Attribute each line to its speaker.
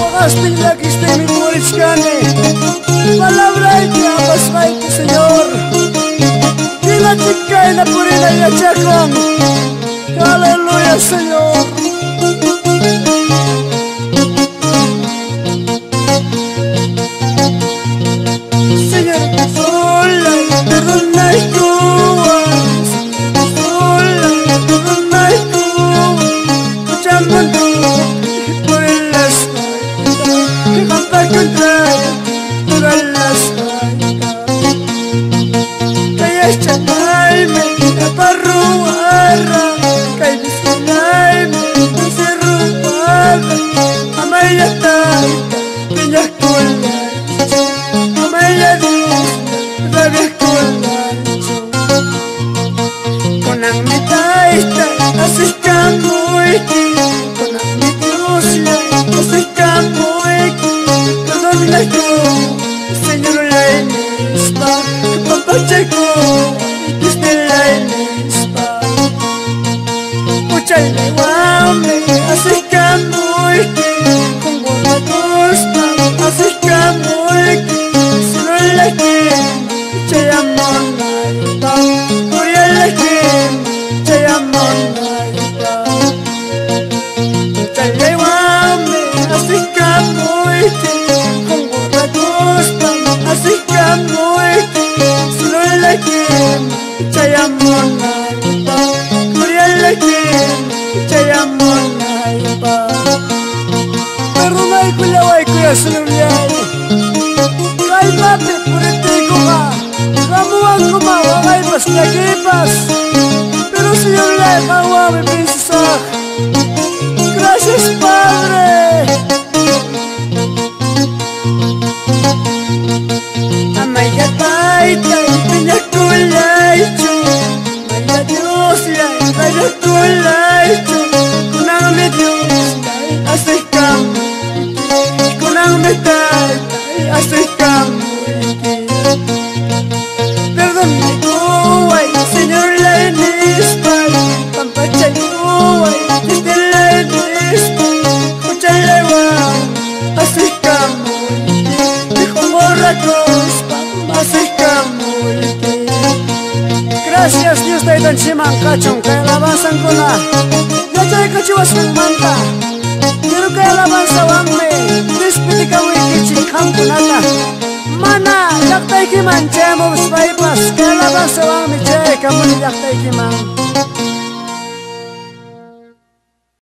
Speaker 1: Wakasting lakiste mi purichkane, palabra que ambas tu Señor. Y la chica y la purina y achacón. Aleluya, Señor. Señor, sola y perdona y Cuba. Sola y perdona y Cuba. Escuchamos por las que van para contra por las que es chamarme la parruarra que disfrutarme no se robarra amaya taita piña escuela amaya Dios rabia escuela con amitaita haces camuiki con amitosia haces camuiki perdón la Señor la enespa papá checo desde la enespa muchachos guame haces camuiki con gorra costa haces camuiki solo la que chayamona Corea la que chayamona muchachos guame haces camuiki con gorra costa haces camuiki solo la que chayamona Corea la que chayamona perdona y cuidado y cuidado Señor cálmate por este coja gamuan como wagay pas nakipas pero Señor la gawa mi princesa gracias Padre amaya taita y piña culaicho amaya Dios la amaya culaicho kuname Dios haces cambio kuname taita haces cambio perdona Kuway Señor la enespa pampacha Kuway desde la enespa escúchale guau haces cambio dijo morra cospa haces cambio gracias Dios te dan chiman cachon que alabanzan con la ya te cachuas con manta quiero que alabanza wanme despedika wiki chikham kunata mana yaktai ki man chemo spaipas que alabanza wanme che kamuni yaktai ki man